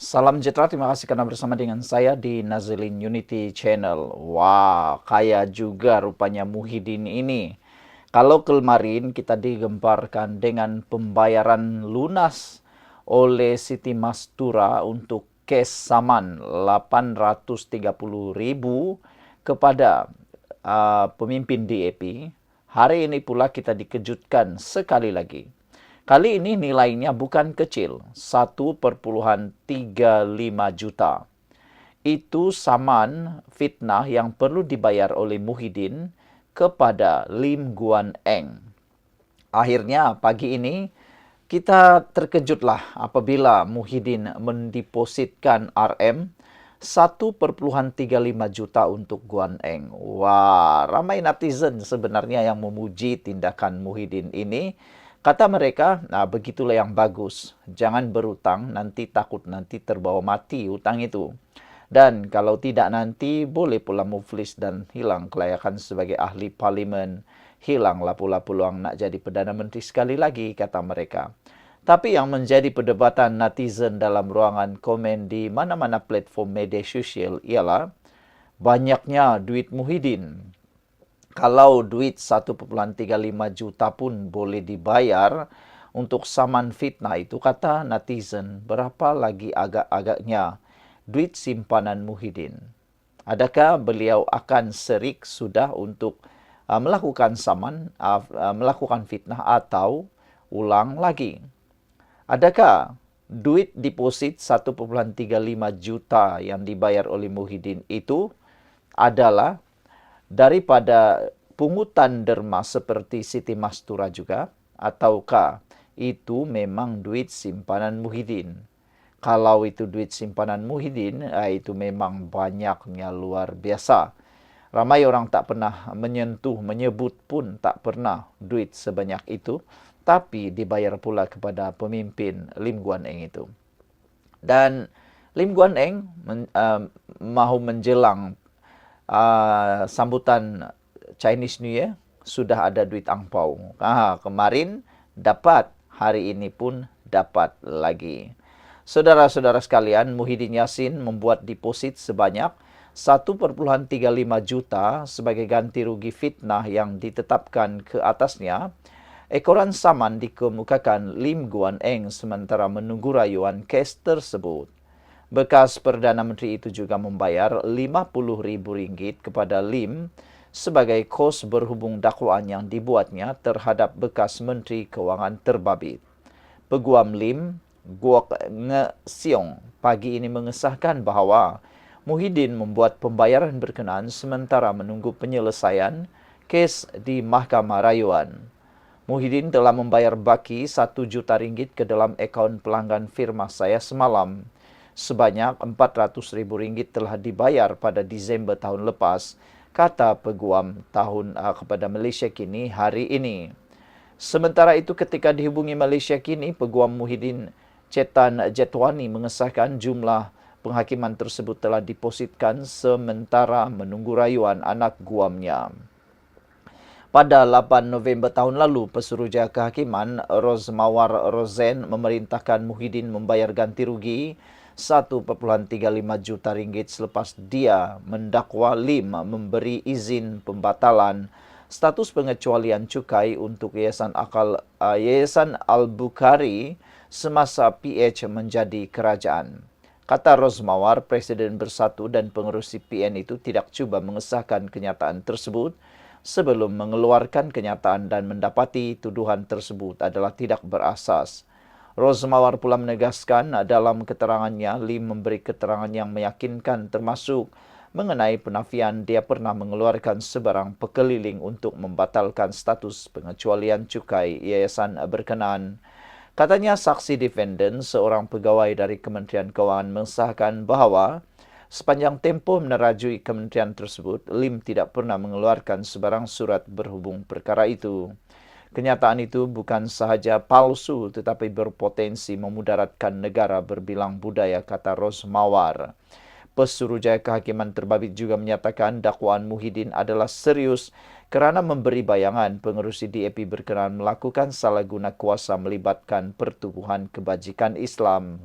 Salam sejahtera, terima kasih karena bersama dengan saya di Nazilin Unity Channel. Wah, kaya juga rupanya Muhyiddin ini. Kalau kemarin kita digemparkan dengan pembayaran lunas oleh Siti Mastura untuk cash saman 830.000 kepada pemimpin DAP, hari ini pula kita dikejutkan sekali lagi. Kali ini nilainya bukan kecil, 1,35 juta. Itu saman fitnah yang perlu dibayar oleh Muhyiddin kepada Lim Guan Eng. Akhirnya pagi ini kita terkejutlah apabila Muhyiddin mendepositkan RM 1,35 juta untuk Guan Eng. Wah, ramai netizen sebenarnya yang memuji tindakan Muhyiddin ini. Kata mereka, nah begitulah yang bagus. Jangan berutang, nanti takut nanti terbawa mati utang itu. Dan kalau tidak nanti boleh pula muflis dan hilang kelayakan sebagai ahli parlimen. Hilanglah pula peluang nak jadi Perdana Menteri sekali lagi, kata mereka. Tapi yang menjadi perdebatan netizen dalam ruangan komen di mana-mana platform media sosial ialah banyaknya duit Muhyiddin. Kalau duit 1,35 juta pun boleh dibayar untuk saman fitnah itu, kata netizen, berapa lagi agak-agaknya duit simpanan Muhyiddin? Adakah beliau akan serik sudah untuk melakukan saman, melakukan fitnah atau ulang lagi? Adakah duit deposit 1,35 juta yang dibayar oleh Muhyiddin itu adalah daripada pungutan derma seperti Siti Mastura juga, ataukah itu memang duit simpanan Muhyiddin? Kalau itu duit simpanan Muhyiddin, itu memang banyaknya luar biasa. Ramai orang tak pernah menyentuh, menyebut pun tak pernah duit sebanyak itu, tapi dibayar pula kepada pemimpin Lim Guan Eng itu. Dan Lim Guan Eng mahu menjelang sambutan Chinese New Year, sudah ada duit angpau. Kemarin dapat, hari ini pun dapat lagi. Saudara-saudara sekalian, Muhyiddin Yassin membuat deposit sebanyak 1,35 juta sebagai ganti rugi fitnah yang ditetapkan ke atasnya. Ekoran saman dikemukakan Lim Guan Eng sementara menunggu rayuan kes tersebut. Bekas Perdana Menteri itu juga membayar RM50.000 kepada Lim sebagai kos berhubung dakwaan yang dibuatnya terhadap bekas Menteri Kewangan terbabit. Peguam Lim, Guok Nge Siong, pagi ini mengesahkan bahawa Muhyiddin membuat pembayaran berkenaan sementara menunggu penyelesaian kes di Mahkamah Rayuan. Muhyiddin telah membayar baki RM1 juta ke dalam akaun pelanggan firma saya semalam. Sebanyak RM400.000 telah dibayar pada Disember tahun lepas, kata peguam kepada Malaysia Kini hari ini. Sementara itu, ketika dihubungi Malaysia Kini, peguam Muhyiddin Chetan Jetwani mengesahkan jumlah penghakiman tersebut telah dipositkan sementara menunggu rayuan anak guamnya. Pada 8 November tahun lalu, Pesuruhjaya Kehakiman Rozmawar Rozen memerintahkan Muhyiddin membayar ganti rugi 1,35 juta ringgit selepas dia mendakwa Lim memberi izin pembatalan status pengecualian cukai untuk Yayasan Al-Bukhari semasa PH menjadi kerajaan. Kata Rozmawar, Presiden Bersatu dan pengerusi PN itu tidak cuba mengesahkan kenyataan tersebut sebelum mengeluarkan kenyataan dan mendapati tuduhan tersebut adalah tidak berasas. Rozmawar pula menegaskan dalam keterangannya, Lim memberi keterangan yang meyakinkan termasuk mengenai penafian dia pernah mengeluarkan sebarang pekeliling untuk membatalkan status pengecualian cukai yayasan berkenaan. Katanya saksi defendant, seorang pegawai dari Kementerian Kewangan, mengesahkan bahawa sepanjang tempoh menerajui kementerian tersebut, Lim tidak pernah mengeluarkan sebarang surat berhubung perkara itu. Kenyataan itu bukan sahaja palsu tetapi berpotensi memudaratkan negara berbilang budaya, kata Rozmawar. Pesuruhjaya Kehakiman Terbabit juga menyatakan dakwaan Muhyiddin adalah serius kerana memberi bayangan pengerusi DAP berkenaan melakukan salah guna kuasa melibatkan Pertubuhan Kebajikan Islam.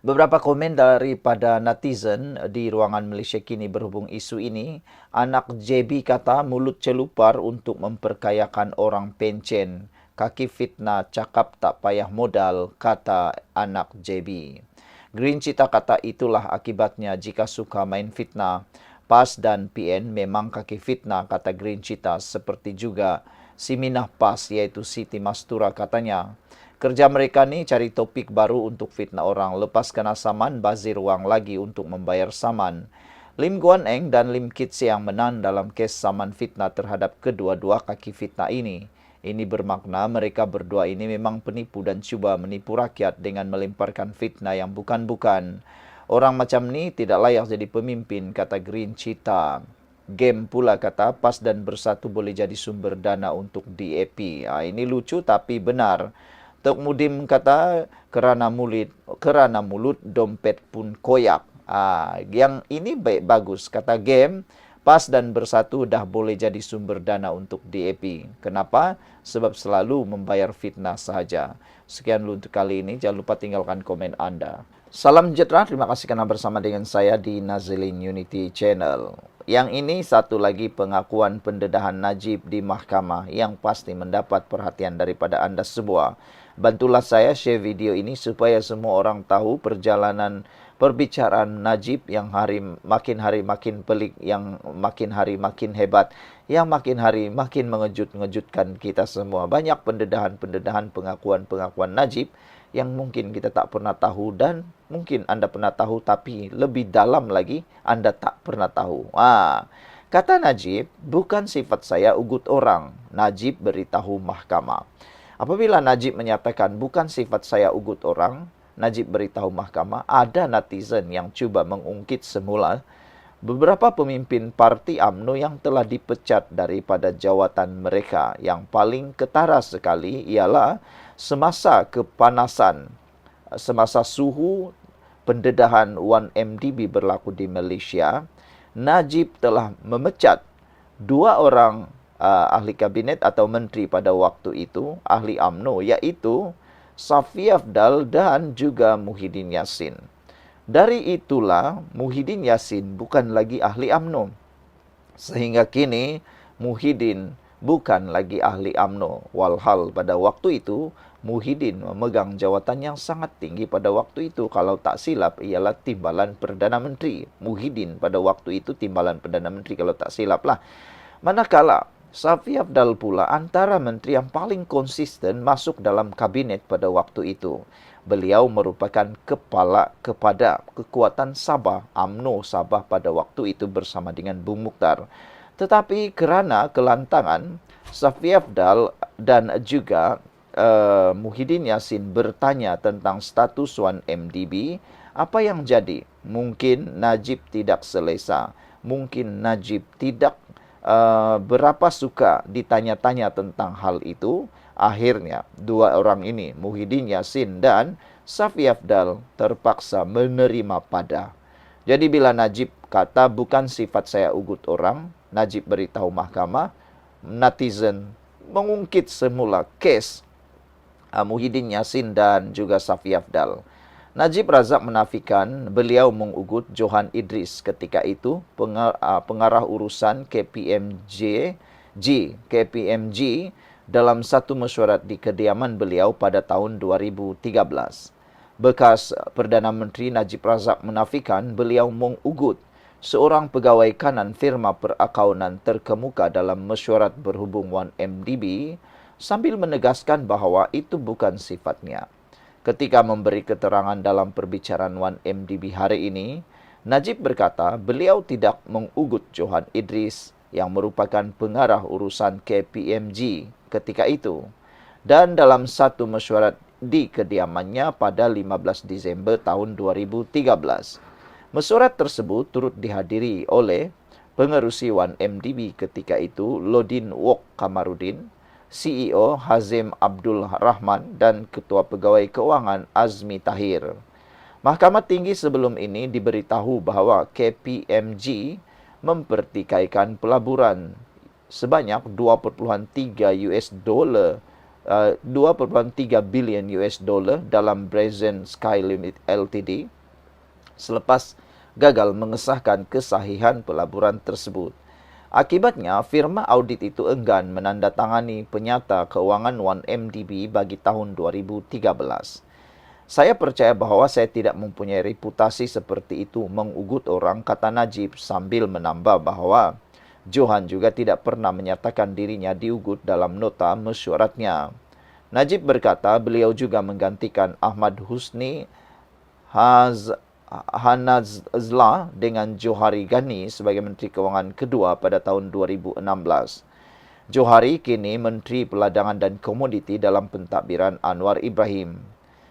Beberapa komen daripada netizen di ruangan Malaysia Kini berhubung isu ini. Anak JB kata mulut celupar untuk memperkayakan orang pencen. Kaki fitnah cakap tak payah modal, kata anak JB. Green Cita kata itulah akibatnya jika suka main fitnah. PAS dan PN memang kaki fitnah, kata Green Cita. Seperti juga si Minah PAS iaitu Siti Mastura katanya. Kerja mereka ni cari topik baru untuk fitnah orang. Lepas kena saman, bazir wang lagi untuk membayar saman. Lim Guan Eng dan Lim Kit Siang menang dalam kes saman fitnah terhadap kedua-dua kaki fitnah ini. Ini bermakna mereka berdua ini memang penipu dan cuba menipu rakyat dengan melemparkan fitnah yang bukan-bukan. Orang macam ni tidak layak jadi pemimpin, kata Green Cita. Game pula kata PAS dan Bersatu boleh jadi sumber dana untuk DAP. Ini lucu tapi benar. Tok Mudim kata kerana mulut dompet pun koyak. Yang ini bagus. Kata Game, PAS dan Bersatu dah boleh jadi sumber dana untuk DAP. Kenapa? Sebab selalu membayar fitnah sahaja. Sekian dulu untuk kali ini. Jangan lupa tinggalkan komen anda. Salam sejahtera. Terima kasih kerana bersama dengan saya di Nazilin Unity Channel. Yang ini satu lagi pengakuan pendedahan Najib di mahkamah yang pasti mendapat perhatian daripada anda semua. Bantulah saya share video ini supaya semua orang tahu perjalanan perbicaraan Najib yang makin hari makin pelik, yang makin hari makin hebat, yang makin hari makin mengejutkan kita semua. Banyak pendedahan-pendedahan, pengakuan-pengakuan Najib yang mungkin kita tak pernah tahu dan mungkin anda pernah tahu tapi lebih dalam lagi anda tak pernah tahu. Kata Najib, bukan sifat saya ugut orang. Najib beritahu mahkamah. Apabila Najib menyatakan bukan sifat saya ugut orang, Najib beritahu mahkamah, ada netizen yang cuba mengungkit semula beberapa pemimpin parti UMNO yang telah dipecat daripada jawatan mereka. Yang paling ketara sekali ialah semasa kepanasan, semasa suhu pendedahan 1MDB berlaku di Malaysia, Najib telah memecat dua orang ahli kabinet atau menteri pada waktu itu, ahli UMNO, iaitu Safi Afdal dan juga Muhyiddin Yassin. Dari itulah Muhyiddin Yassin bukan lagi ahli UMNO. Sehingga kini Muhyiddin bukan lagi ahli UMNO. Walhal pada waktu itu Muhyiddin memegang jawatan yang sangat tinggi pada waktu itu. Kalau tak silap ialah Timbalan Perdana Menteri. Muhyiddin pada waktu itu Timbalan Perdana Menteri kalau tak silap lah. Manakala Safi Afdal pula antara menteri yang paling konsisten masuk dalam kabinet pada waktu itu. Beliau merupakan kepala kepada kekuatan Sabah, UMNO Sabah pada waktu itu bersama dengan Bung Mukhtar. Tetapi kerana kelantangan, Safi Afdal dan juga Muhyiddin Yassin bertanya tentang status 1MDB, apa yang jadi? Mungkin Najib tidak selesa, mungkin Najib tidak berapa suka ditanya-tanya tentang hal itu. Akhirnya dua orang ini, Muhyiddin Yassin dan Safi Afdal, terpaksa menerima pada. Jadi bila Najib kata bukan sifat saya ugut orang, Najib beritahu mahkamah, netizen mengungkit semula kes Muhyiddin Yassin dan juga Safi Afdal. Najib Razak menafikan beliau mengugut Johan Idris ketika itu pengarah urusan KPMG dalam satu mesyuarat di kediaman beliau pada tahun 2013. Bekas Perdana Menteri Najib Razak menafikan beliau mengugut seorang pegawai kanan firma perakaunan terkemuka dalam mesyuarat berhubung 1MDB sambil menegaskan bahawa itu bukan sifatnya. Ketika memberi keterangan dalam perbicaraan 1MDB hari ini, Najib berkata beliau tidak mengugut Johan Idris yang merupakan pengarah urusan KPMG ketika itu. Dan dalam satu mesyuarat di kediamannya pada 15 Disember tahun 2013. Mesyuarat tersebut turut dihadiri oleh pengerusi 1MDB ketika itu, Lodin Wok Kamarudin, CEO Hazim Abdul Rahman dan Ketua Pegawai Keuangan Azmi Tahir. Mahkamah Tinggi sebelum ini diberitahu bahawa KPMG mempertikaikan pelaburan sebanyak $2.3 2,3 bilion US dollar dalam Brazen Sky Limit Ltd selepas gagal mengesahkan kesahihan pelaburan tersebut. Akibatnya, firma audit itu enggan menandatangani penyata keuangan 1MDB bagi tahun 2013. Saya percaya bahawa saya tidak mempunyai reputasi seperti itu mengugut orang, kata Najib sambil menambah bahawa Johan juga tidak pernah menyatakan dirinya diugut dalam nota mesyuaratnya. Najib berkata beliau juga menggantikan Ahmad Husni Hanazlah dengan Johari Ghani sebagai Menteri Kewangan kedua pada tahun 2016. Johari kini Menteri Peladangan dan Komoditi dalam pentadbiran Anwar Ibrahim.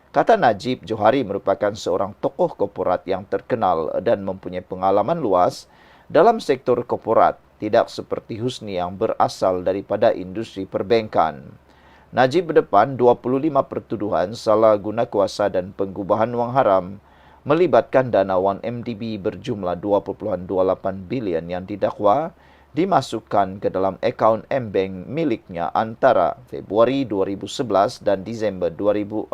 Kata Najib, Johari merupakan seorang tokoh korporat yang terkenal dan mempunyai pengalaman luas dalam sektor korporat, tidak seperti Husni yang berasal daripada industri perbankan. Najib berdepan 25 pertuduhan salah guna kuasa dan pengubahan wang haram melibatkan dana 1MDB berjumlah 2.28 bilion yang didakwa dimasukkan ke dalam akaun M-Bank miliknya antara Februari 2011 dan Disember 2014.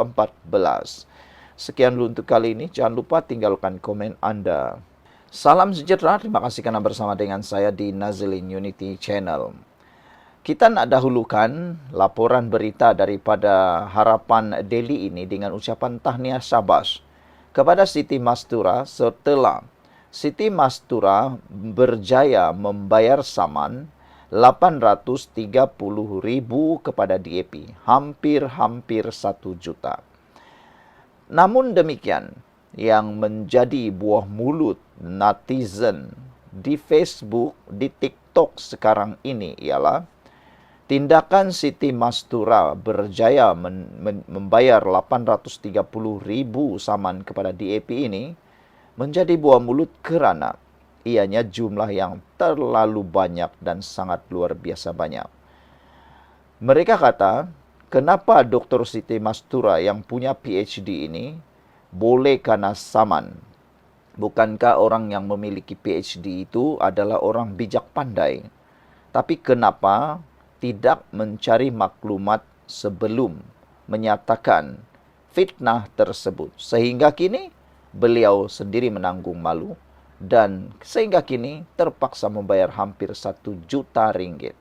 Sekian dulu untuk kali ini. Jangan lupa tinggalkan komen Anda. Salam sejahtera. Terima kasih kerana bersama dengan saya di Nazilin Unity Channel. Kita nak dahulukan laporan berita daripada Harapan Daily ini dengan ucapan tahniah syabas kepada Siti Mastura setelah Siti Mastura berjaya membayar saman 830,000 kepada DAP, hampir 1 juta. Namun demikian, yang menjadi buah mulut netizen di Facebook, di TikTok sekarang ini ialah tindakan Siti Mastura berjaya membayar 830,000 saman kepada DAP ini menjadi buah mulut kerana ianya jumlah yang terlalu banyak dan sangat luar biasa banyak. Mereka kata, kenapa Dr. Siti Mastura yang punya PhD ini boleh kena saman? Bukankah orang yang memiliki PhD itu adalah orang bijak pandai? Tapi kenapa tidak mencari maklumat sebelum menyatakan fitnah tersebut? Sehingga kini beliau sendiri menanggung malu dan sehingga kini terpaksa membayar hampir 1 juta ringgit.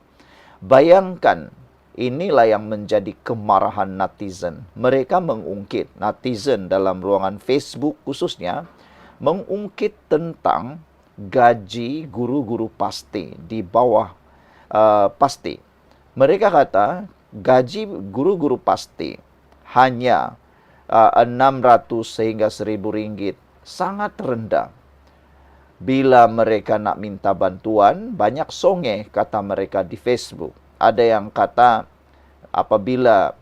Bayangkan, inilah yang menjadi kemarahan netizen. Mereka mengungkit, netizen dalam ruangan Facebook khususnya, mengungkit tentang gaji guru-guru pasti di bawah pasti. Mereka kata gaji guru-guru pasti hanya 600 sehingga 1,000 ringgit, sangat rendah. Bila mereka nak minta bantuan, banyak songeh kata mereka di Facebook. Ada yang kata apabila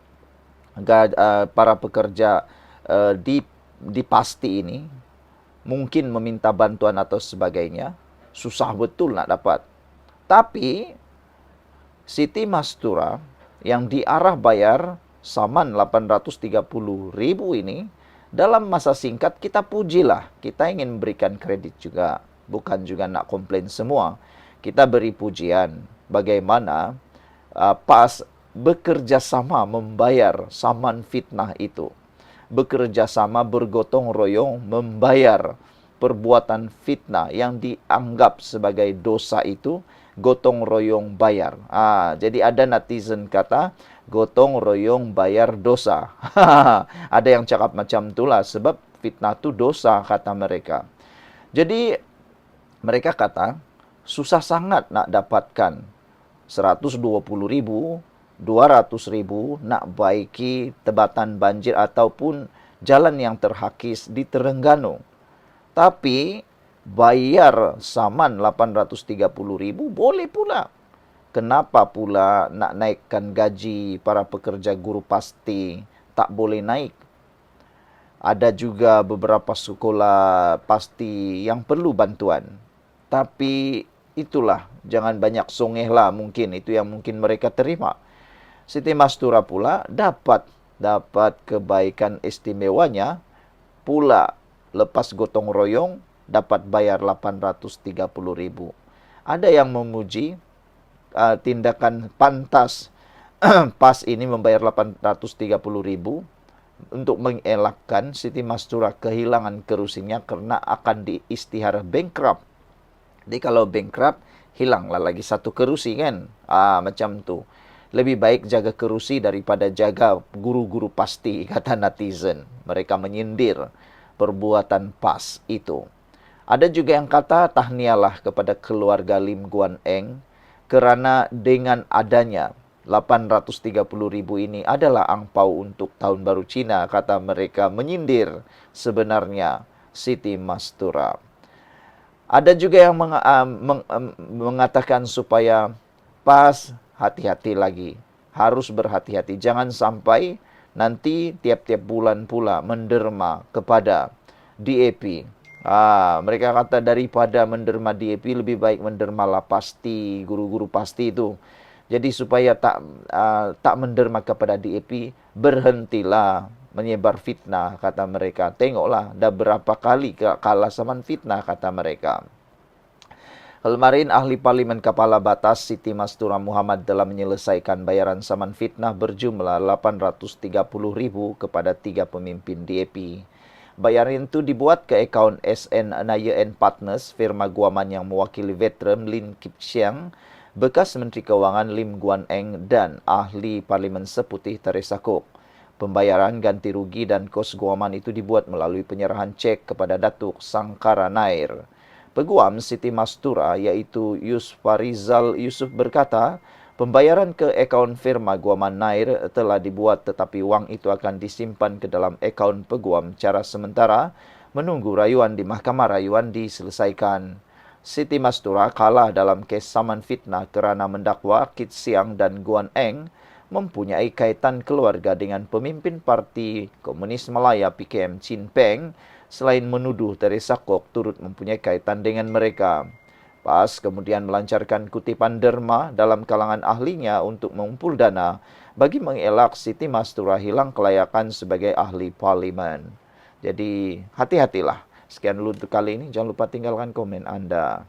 para pekerja di pasti ini mungkin meminta bantuan atau sebagainya, susah betul nak dapat. Tapi Siti Mastura yang diarah bayar saman 830,000 ini dalam masa singkat, kita pujilah. Kita ingin memberikan kredit juga, bukan juga nak komplain semua. Kita beri pujian bagaimana PAS bekerja sama membayar saman fitnah itu. Bekerja sama bergotong royong membayar perbuatan fitnah yang dianggap sebagai dosa itu, gotong royong bayar. Jadi ada netizen kata, gotong royong bayar dosa. Ada yang cakap macam itulah, sebab fitnah itu dosa, kata mereka. Jadi mereka kata, susah sangat nak dapatkan 120,000, 200,000 nak baiki tebatan banjir ataupun jalan yang terhakis di Terengganu. Tapi bayar saman 830,000 boleh pula. Kenapa pula nak naikkan gaji para pekerja guru pasti tak boleh naik? Ada juga beberapa sekolah pasti yang perlu bantuan. Tapi itulah, jangan banyak songeh lah, mungkin itu yang mungkin mereka terima. Siti Mastura pula dapat kebaikan istimewanya pula, lepas gotong royong dapat bayar 830,000. Ada yang memuji tindakan pantas PAS ini membayar 830.000 untuk mengelakkan Siti Mastura kehilangan kerusinya karena akan diistihara bankrupt. Jadi kalau bankrupt, hilanglah lagi satu kerusi kan. Macam tu. Lebih baik jaga kerusi daripada jaga guru-guru pasti, kata netizen. Mereka menyindir perbuatan PAS itu. Ada juga yang kata tahniahlah kepada keluarga Lim Guan Eng kerana dengan adanya 830.000 ini adalah angpau untuk tahun baru Cina, kata mereka, menyindir sebenarnya Siti Mastura. Ada juga yang mengatakan supaya PAS hati-hati lagi, harus berhati-hati, jangan sampai nanti tiap-tiap bulan pula menderma kepada DAP. Mereka kata daripada menderma DAP, lebih baik mendermalah pasti, guru-guru pasti itu. Jadi supaya tak menderma kepada DAP, berhentilah menyebar fitnah, kata mereka. Tengoklah, dah berapa kali kalah zaman fitnah, kata mereka. Kemarin ahli Parlimen Kepala Batas Siti Mastura Muhammad telah menyelesaikan bayaran saman fitnah berjumlah 830.000 kepada 3 pemimpin DAP. Bayaran itu dibuat ke akaun SN Nayan Partners, firma guaman yang mewakili veteran Lin Kip Siang, bekas Menteri Keuangan Lim Guan Eng dan ahli Parlimen Seputih Teresa Cook. Pembayaran ganti rugi dan kos guaman itu dibuat melalui penyerahan cek kepada Datuk Sangkara Nair. Peguam Siti Mastura iaitu Yusfarizal Yusuf berkata, pembayaran ke akaun firma guaman Nair telah dibuat tetapi wang itu akan disimpan ke dalam akaun peguam cara sementara menunggu rayuan di Mahkamah Rayuan diselesaikan. Siti Mastura kalah dalam kes saman fitnah kerana mendakwa Kit Siang dan Guan Eng mempunyai kaitan keluarga dengan pemimpin Parti Komunis Malaya PKM Chin Peng, selain menuduh Teresa Cook turut mempunyai kaitan dengan mereka. PAS kemudian melancarkan kutipan derma dalam kalangan ahlinya untuk mengumpul dana bagi mengelak Siti Mastura hilang kelayakan sebagai ahli parlimen. Jadi hati-hatilah. Sekian dulu untuk kali ini. Jangan lupa tinggalkan komen Anda.